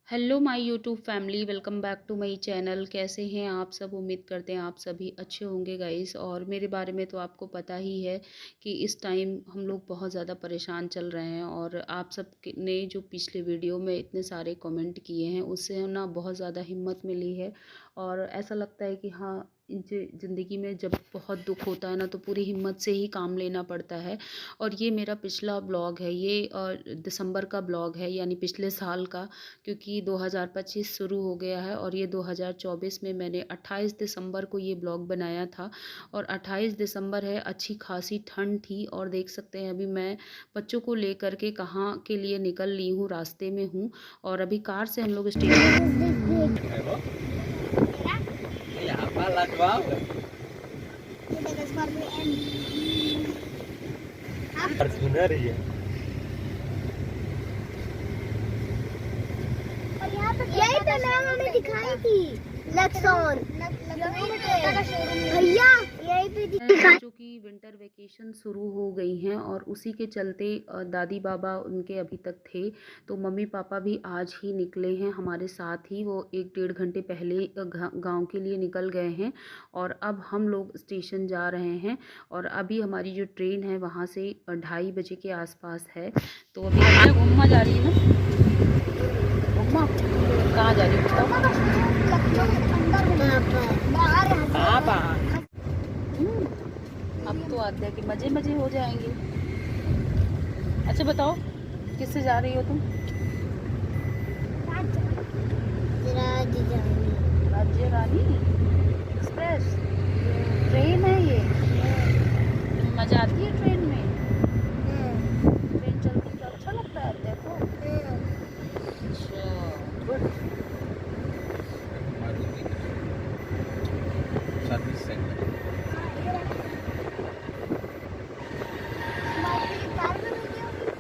Hello my YouTube family, welcome back to my channel. कैसे हैं आप सब? उम्मीद करते हैं आप सभी अच्छे होंगे गाइस। और मेरे बारे में तो आपको पता ही है कि इस टाइम हम लोग बहुत ज़्यादा परेशान चल रहे हैं। और आप सब ने जो पिछले वीडियो में इतने सारे कमेंट किए हैं उससे ना बहुत ज़्यादा हिम्मत मिली है। और ऐसा लगता है कि हाँ, ज़िंदगी में जब बहुत दुख होता है ना तो पूरी हिम्मत से ही काम लेना पड़ता है। और ये मेरा पिछला ब्लॉग है, ये दिसंबर का ब्लॉग है, यानी पिछले साल का। क्योंकि 2025 शुरू हो गया है और ये 2024 में मैंने 28 दिसंबर को ये ब्लॉग बनाया था। और 28 दिसंबर है, अच्छी खासी ठंड थी। और देख सकते हैं अभी मैं बच्चों को लेकर के कहाँ के लिए निकल ली हूँ, रास्ते में हूँ। और अभी कार से हम लोग स्टेशन यही तो मैम हमें दिखाई थी लक्सौन भैया यही पे दिखाई। बच्चों की विंटर वेकेशन शुरू हो गई हैं और उसी के चलते दादी बाबा उनके अभी तक थे, तो मम्मी पापा भी आज ही निकले हैं हमारे साथ ही। वो 1-1.5 घंटे पहले गांव के लिए निकल गए हैं। और अब हम लोग स्टेशन जा रहे हैं। और अभी हमारी जो ट्रेन है वहाँ से 2:30 बजे के आसपास है। तो अभी घूमना जा रही है ना? घूमना कहाँ जा रही है बताओ? अब तो आते हैं कि मज़े मज़े हो जाएंगे। अच्छा बताओ, किससे जा रही हो तुम? राज्य रानी एक्सप्रेस ट्रेन है ये। मज़ा आती है ट्रेन में? ट्रेन चलती तो अच्छा लगता है देखो। अच्छा, गुड। सर्विस सेंटर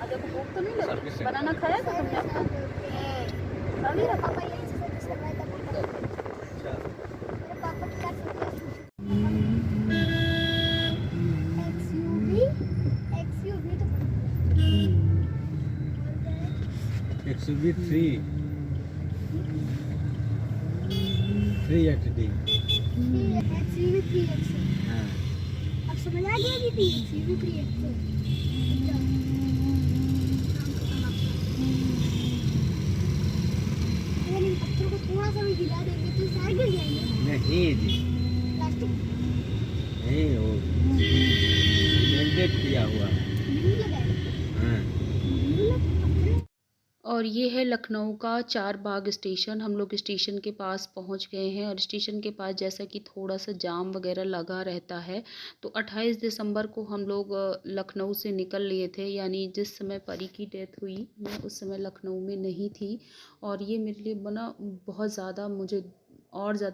देखो भूख तो नहीं लगी? सर्विस बनाना खाया था तुमने अपना? खा लिया? XUV 3 3XD। हाँ, अब समझ आ गया दीदी पत्थर को थोड़ा सा भी हिला देंगे तो सारे गिर जाएंगे। नहीं जी, प्लास्टिक नहीं वो सीमेंटेड किया हुआ है। नहीं लगाएगा। हाँ, और ये है लखनऊ का चार बाग स्टेशन। हम लोग स्टेशन के पास पहुंच गए हैं। और स्टेशन के पास जैसा कि थोड़ा सा जाम वगैरह लगा रहता है, तो 28 दिसंबर को हम लोग लखनऊ से निकल लिए थे। यानी जिस समय परी की डेथ हुई मैं उस समय लखनऊ में नहीं थी। और ये मेरे लिए बना बहुत ज़्यादा,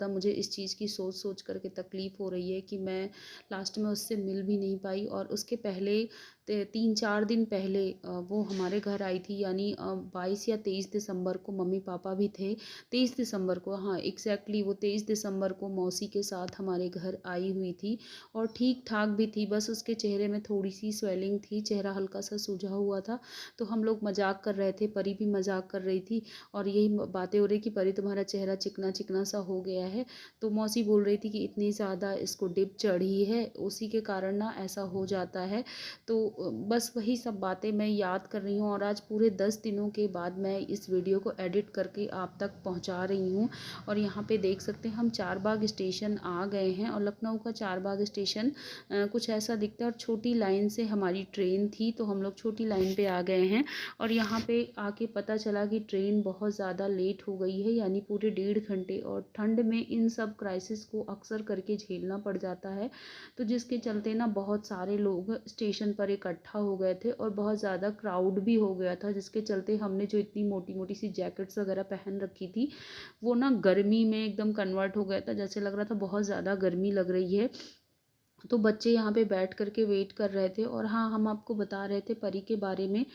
मुझे इस चीज़ की सोच सोच करके तकलीफ़ हो रही है कि मैं लास्ट में उससे मिल भी नहीं पाई। और उसके पहले 3-4 दिन पहले वो हमारे घर आई थी। यानी 22 या 23 दिसंबर को मम्मी पापा भी थे। 23 दिसंबर को, हाँ एग्जैक्टली वो 23 दिसंबर को मौसी के साथ हमारे घर आई हुई थी। और ठीक ठाक भी थी, बस उसके चेहरे में थोड़ी सी स्वेलिंग थी, चेहरा हल्का सा सूजा हुआ था। तो हम लोग मजाक कर रहे थे, परी भी मजाक कर रही थी। और यही बातें हो रही कि परी तुम्हारा चेहरा चिकना चिकना सा हो गया है। तो मौसी बोल रही थी कि इतनी ज़्यादा इसको डिप चढ़ी है, उसी के कारण ना ऐसा हो जाता है। तो बस वही सब बातें मैं याद कर रही हूँ। और आज पूरे 10 दिनों के बाद मैं इस वीडियो को एडिट करके आप तक पहुँचा रही हूँ। और यहाँ पे देख सकते हैं हम चारबाग स्टेशन आ गए हैं। और लखनऊ का चारबाग स्टेशन कुछ ऐसा दिखता है। और छोटी लाइन से हमारी ट्रेन थी तो हम लोग छोटी लाइन पे आ गए हैं। और यहाँ पे आके पता चला कि ट्रेन बहुत ज़्यादा लेट हो गई है, यानी पूरे 1.5 घंटे। और ठंड में इन सब क्राइसिस को अक्सर करके झेलना पड़ जाता है। तो जिसके चलते ना बहुत सारे लोग स्टेशन पर इकट्ठा हो गए थे और बहुत ज़्यादा क्राउड भी हो गया था, जिसके चलते हमने जो इतनी मोटी मोटी सी जैकेट्स वगैरह पहन रखी थी वो ना गर्मी में एकदम कन्वर्ट हो गया था। जैसे लग रहा था बहुत ज़्यादा गर्मी लग रही है। तो बच्चे यहाँ पे बैठ कर के वेट कर रहे थे। और हाँ, हम आपको बता रहे थे परी के बारे में।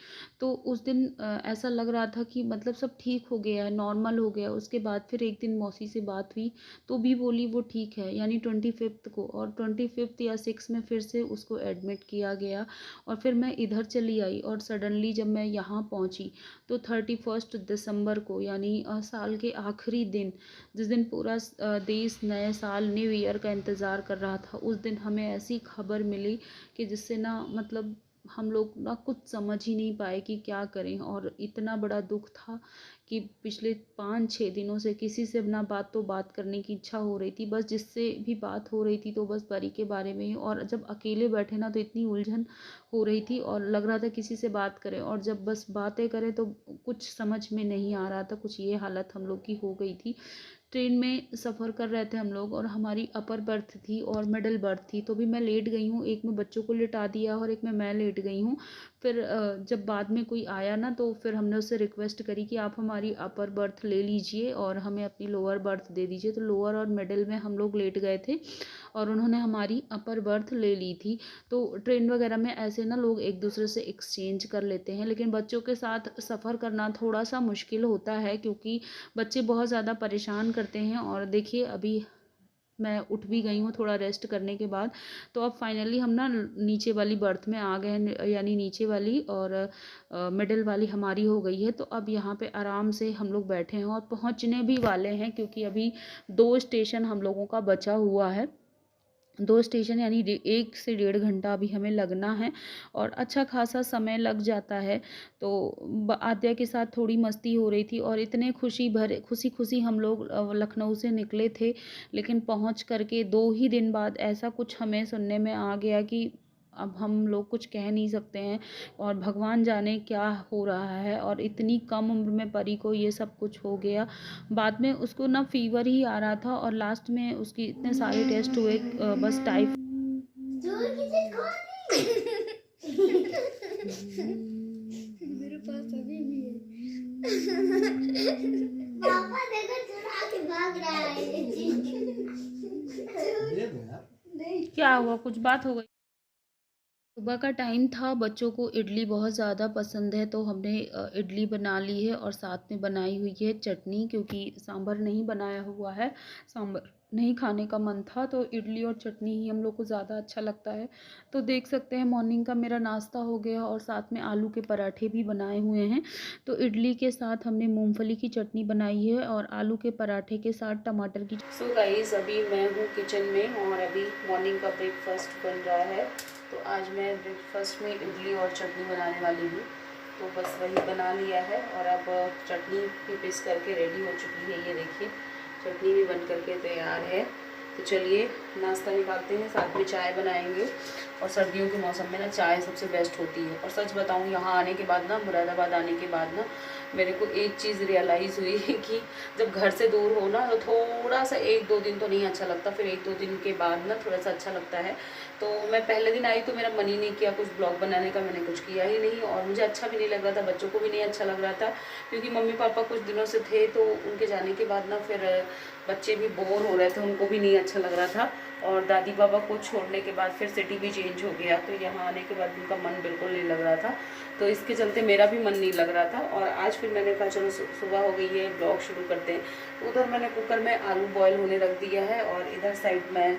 तो उस दिन ऐसा लग रहा था कि मतलब सब ठीक हो गया है, नॉर्मल हो गया। उसके बाद फिर एक दिन मौसी से बात हुई तो भी बोली वो ठीक है, यानी 25th को। और 25th या 6 में फिर से उसको एडमिट किया गया। और फिर मैं इधर चली आई और सडनली जब मैं यहाँ पहुँची तो 31 दिसंबर को, यानी साल के आखिरी दिन, जिस दिन पूरा देश नए साल न्यू ईयर का इंतज़ार कर रहा था, उस दिन हमें ऐसी खबर मिली कि जिससे ना मतलब हम लोग ना कुछ समझ ही नहीं पाए कि क्या करें। और इतना बड़ा दुख था कि पिछले 5-6 दिनों से किसी से ना बात करने की इच्छा हो रही थी। बस जिससे भी बात हो रही थी तो बस परी के बारे में ही। और जब अकेले बैठे ना तो इतनी उलझन हो रही थी और लग रहा था किसी से बात करें, और जब बस बातें करें तो कुछ समझ में नहीं आ रहा था। कुछ ये हालत हम लोग की हो गई थी। ट्रेन में सफ़र कर रहे थे हम लोग और हमारी अपर बर्थ थी और मिडल बर्थ थी। तो भी मैं लेट गई हूँ, एक में बच्चों को लिटा दिया और एक में मैं लेट गई हूँ। फिर जब बाद में कोई आया ना तो फिर हमने उससे रिक्वेस्ट करी कि आप हमारी अपर बर्थ ले लीजिए और हमें अपनी लोअर बर्थ दे दीजिए। तो लोअर और मिडल में हम लोग लेट गए थे और उन्होंने हमारी अपर बर्थ ले ली थी। तो ट्रेन वगैरह में ऐसे ना लोग एक दूसरे से एक्सचेंज कर लेते हैं। लेकिन बच्चों के साथ सफ़र करना थोड़ा सा मुश्किल होता है क्योंकि बच्चे बहुत ज़्यादा परेशान करते हैं। और देखिए अभी मैं उठ भी गई हूँ थोड़ा रेस्ट करने के बाद। तो अब फाइनली हम ना नीचे वाली बर्थ में आ गए हैं, यानी नीचे वाली और मिडिल वाली हमारी हो गई है। तो अब यहाँ पे आराम से हम लोग बैठे हैं और पहुँचने भी वाले हैं क्योंकि अभी 2 स्टेशन हम लोगों का बचा हुआ है। 2 स्टेशन यानी 1 से 1.5 घंटा अभी हमें लगना है और अच्छा खासा समय लग जाता है। तो आद्या के साथ थोड़ी मस्ती हो रही थी और इतने खुशी खुशी हम लोग लखनऊ से निकले थे। लेकिन पहुंच करके 2 ही दिन बाद ऐसा कुछ हमें सुनने में आ गया कि अब हम लोग कुछ कह नहीं सकते हैं और भगवान जाने क्या हो रहा है। और इतनी कम उम्र में परी को ये सब कुछ हो गया। बाद में उसको ना फीवर ही आ रहा था और लास्ट में उसकी इतने सारे टेस्ट हुए, बस मेरे पास अभी भी है। पापा देखो चुरा के भाग रहा है ये चीज। दे दो यार। नहीं क्या हुआ, कुछ बात हो गई? सुबह का टाइम था, बच्चों को इडली बहुत ज़्यादा पसंद है तो हमने इडली बना ली है और साथ में बनाई हुई है चटनी, क्योंकि सांभर नहीं बनाया हुआ है। सांभर नहीं खाने का मन था तो इडली और चटनी ही हम लोग को ज़्यादा अच्छा लगता है। तो देख सकते हैं मॉर्निंग का मेरा नाश्ता हो गया और साथ में आलू के पराठे भी बनाए हुए हैं। तो इडली के साथ हमने मूंगफली की चटनी बनाई है और आलू के पराठे के साथ टमाटर की। सो गाइस, अभी मैं हूँ किचन में और अभी मॉर्निंग का ब्रेकफास्ट बन रहा है। तो आज मैं ब्रेकफास्ट में इडली और चटनी बनाने वाली हूँ। तो बस वही बना लिया है और अब चटनी भी पीस करके रेडी हो चुकी है। ये देखिए चटनी भी बन करके तैयार है। तो चलिए नाश्ता निकालते हैं, साथ में चाय बनाएंगे। और सर्दियों के मौसम में ना चाय सबसे बेस्ट होती है। और सच बताऊँ, यहाँ आने के बाद ना, मुरादाबाद आने के बाद ना, मेरे को एक चीज़ रियलाइज़ हुई है कि जब घर से दूर हो ना तो थोड़ा सा 1-2 दिन तो नहीं अच्छा लगता, फिर 1-2 दिन के बाद ना थोड़ा सा अच्छा लगता है। तो मैं पहले दिन आई तो मेरा मन ही नहीं किया कुछ ब्लॉग बनाने का, मैंने कुछ किया ही नहीं और मुझे अच्छा भी नहीं लग रहा था, बच्चों को भी नहीं अच्छा लग रहा था क्योंकि मम्मी पापा कुछ दिनों से थे तो उनके जाने के बाद ना फिर बच्चे भी बोर हो रहे थे, उनको भी नहीं अच्छा लग रहा था। और दादी बाबा को छोड़ने के बाद फिर सिटी भी चेंज हो गया तो यहाँ आने के बाद उनका मन बिल्कुल नहीं लग रहा था। तो इसके चलते मेरा भी मन नहीं लग रहा था और आज फिर मैंने कहा चलो सुबह हो गई है, ब्लॉग शुरू करते हैं। उधर मैंने कुकर में आलू बॉयल होने रख दिया है और इधर साइड मैं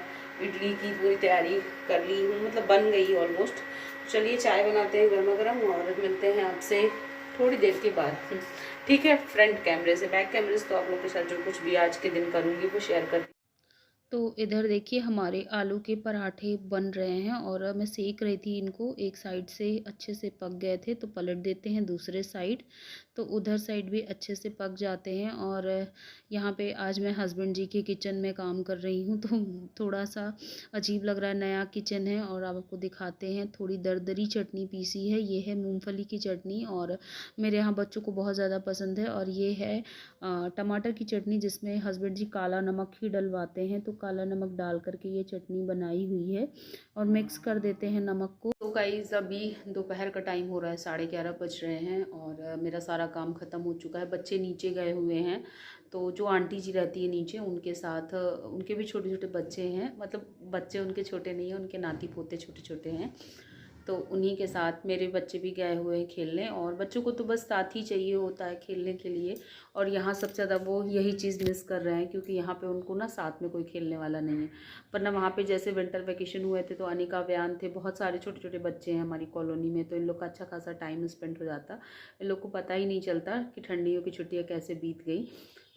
इडली की पूरी तैयारी कर ली हूँ, मतलब बन गई ऑलमोस्ट। चलिए चाय बनाते हैं गर्मा गर्म और मिलते हैं आपसे थोड़ी देर के बाद। ठीक है, फ्रंट कैमरे से, बैक कैमरे से तो आप लोग के साथ जो कुछ भी आज के दिन करूँगी वो शेयर कर। तो इधर देखिए हमारे आलू के पराठे बन रहे हैं और मैं सेक रही थी इनको। एक साइड से अच्छे से पक गए थे तो पलट देते हैं दूसरे साइड, तो उधर साइड भी अच्छे से पक जाते हैं। और यहाँ पे आज मैं हस्बैंड जी के किचन में काम कर रही हूँ तो थोड़ा सा अजीब लग रहा है, नया किचन है। और आपको दिखाते हैं, थोड़ी दरदरी चटनी पीसी है, ये है मूंगफली की चटनी और मेरे यहाँ बच्चों को बहुत ज़्यादा पसंद है। और ये है टमाटर की चटनी जिसमें हस्बैंड जी काला नमक ही डलवाते हैं। तो काला नमक डाल करके ये चटनी बनाई हुई है और मिक्स कर देते हैं नमक को। तो गाइस अभी दोपहर का टाइम हो रहा है, 11:30 बज रहे हैं और मेरा सारा काम ख़त्म हो चुका है। बच्चे नीचे गए हुए हैं, तो जो आंटी जी रहती है नीचे उनके साथ, उनके भी छोटे छोटे बच्चे हैं, मतलब बच्चे उनके छोटे नहीं हैं, उनके नाती पोते छोटे छोटे हैं, तो उन्हीं के साथ मेरे बच्चे भी गए हुए हैं खेलने। और बच्चों को तो बस साथ ही चाहिए होता है खेलने के लिए, और यहाँ सबसे ज़्यादा वो यही चीज़ मिस कर रहे हैं क्योंकि यहाँ पे उनको ना साथ में कोई खेलने वाला नहीं है। वरना वहाँ पे जैसे विंटर वेकेशन हुए थे तो अनिका व्यान थे, बहुत सारे छोटे छोटे बच्चे हैं हमारी कॉलोनी में, तो इन लोग का अच्छा खासा टाइम स्पेंड हो जाता। इन लोग को पता ही नहीं चलता कि ठंडियों की छुट्टियाँ कैसे बीत गई,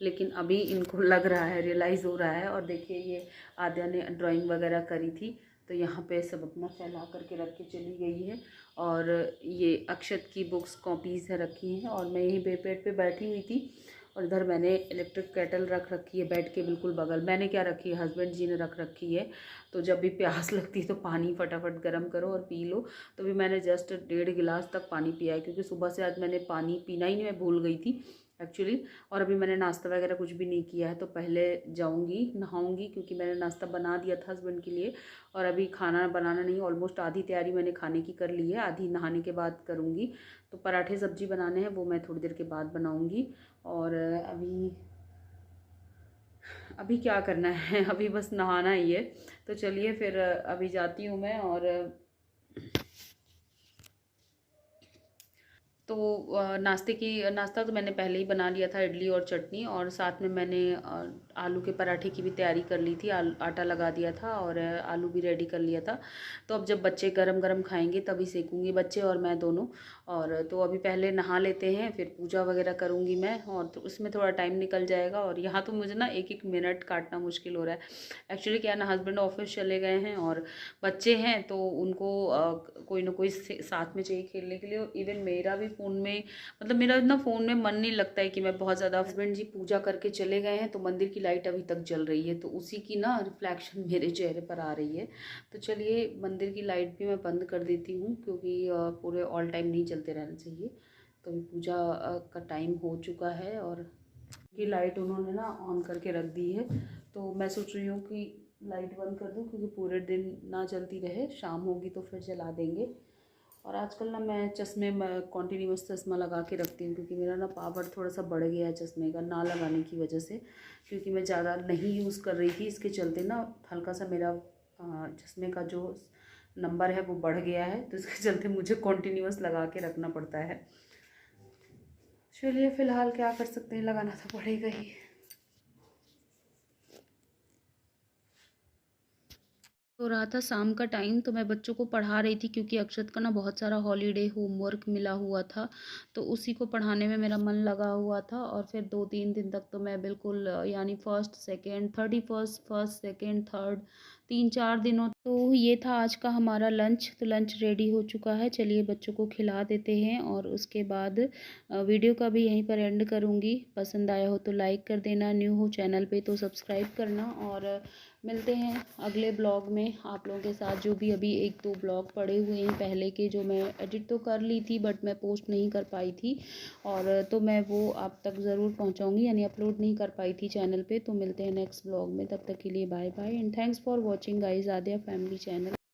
लेकिन अभी इनको लग रहा है, रियलाइज़ हो रहा है। और देखिए ये आद्या ने ड्राइंग वगैरह करी थी, तो यहाँ पे सब अपना फैला करके रख के चली गई है। और ये अक्षत की बुक्स कॉपीज़ है रखी हैं, और मैं यहीं बेड पे बैठी हुई थी, और इधर मैंने इलेक्ट्रिक केटल रख रखी है बेड के बिल्कुल बगल। मैंने क्या रखी है, हस्बैंड जी ने रख रखी है, तो जब भी प्यास लगती है तो पानी फटाफट गर्म करो और पी लो। तो भी मैंने जस्ट 1.5 गिलास तक पानी पिया है, क्योंकि सुबह से आज मैंने पानी पीना ही नहीं, मैं भूल गई थी एक्चुअली। और अभी मैंने नाश्ता वगैरह कुछ भी नहीं किया है, तो पहले जाऊंगी नहाऊंगी, क्योंकि मैंने नाश्ता बना दिया था हस्बैंड के लिए, और अभी खाना बनाना नहीं, ऑलमोस्ट आधी तैयारी मैंने खाने की कर ली है, आधी नहाने के बाद करूँगी। तो पराठे सब्जी बनाने हैं, वो मैं थोड़ी देर के बाद बनाऊँगी। और अभी क्या करना है, अभी बस नहाना ही है। तो चलिए फिर अभी जाती हूँ मैं। और तो नाश्ता तो मैंने पहले ही बना लिया था, इडली और चटनी, और साथ में मैंने आलू के पराठे की भी तैयारी कर ली थी, आटा लगा दिया था और आलू भी रेडी कर लिया था। तो अब जब बच्चे गरम गरम खाएंगे तभी सेकूंगी, बच्चे और मैं दोनों। और तो अभी पहले नहा लेते हैं, फिर पूजा वगैरह करूँगी मैं, और तो उसमें थोड़ा टाइम निकल जाएगा। और यहाँ तो मुझे ना एक एक मिनट काटना मुश्किल हो रहा है एक्चुअली। क्या ना, हस्बैंड ऑफिस चले गए हैं और बच्चे हैं, तो उनको कोई ना कोई साथ में चाहिए खेलने के लिए। इवन मेरा भी फ़ोन में, मतलब मेरा इतना फ़ोन में मन नहीं लगता है कि मैं बहुत ज़्यादा। हस्बैंड जी पूजा करके चले गए हैं, तो मंदिर की लाइट अभी तक जल रही है, तो उसी की ना रिफ्लेक्शन मेरे चेहरे पर आ रही है। तो चलिए मंदिर की लाइट भी मैं बंद कर देती हूँ, क्योंकि पूरे ऑल टाइम नहीं चलते रहना चाहिए। तो अभी पूजा का टाइम हो चुका है, और की लाइट उन्होंने ना ऑन करके रख दी है, तो मैं सोच रही हूँ कि लाइट बंद कर दूँ, क्योंकि पूरे दिन ना जलती रहे, शाम होगी तो फिर जला देंगे। और आजकल ना मैं चश्मे में कॉन्टीन्यूअस चश्मा लगा के रखती हूँ, क्योंकि मेरा ना पावर थोड़ा सा बढ़ गया है चश्मे का ना लगाने की वजह से, क्योंकि मैं ज़्यादा नहीं यूज़ कर रही थी, इसके चलते ना हल्का सा मेरा चश्मे का जो नंबर है वो बढ़ गया है, तो इसके चलते मुझे कॉन्टीन्यूअस लगा के रखना पड़ता है। चलिए फ़िलहाल क्या कर सकते हैं, लगाना तो पड़ेगा ही। तो रहा था शाम का टाइम, तो मैं बच्चों को पढ़ा रही थी, क्योंकि अक्षत का ना बहुत सारा हॉलीडे होमवर्क मिला हुआ था, तो उसी को पढ़ाने में मेरा मन लगा हुआ था। और फिर 2-3 दिन तक तो मैं बिल्कुल यानी first second 31st first second third 3-4 दिनों। तो ये था आज का हमारा लंच। तो लंच रेडी हो चुका है, चलिए बच्चों को खिला देते हैं, और उसके बाद वीडियो का भी यहीं पर एंड करूँगी। पसंद आया हो तो लाइक कर देना, न्यू हो चैनल पे तो सब्सक्राइब करना, और मिलते हैं अगले ब्लॉग में आप लोगों के साथ। जो भी अभी 1-2 ब्लॉग पड़े हुए हैं पहले के, जो मैं एडिट तो कर ली थी बट मैं पोस्ट नहीं कर पाई थी, और तो मैं वो आप तक ज़रूर पहुंचाऊंगी, यानी अपलोड नहीं कर पाई थी चैनल पे। तो मिलते हैं नेक्स्ट ब्लॉग में, तब तक के लिए bye bye and thanks for watching guys, Aadya family channel.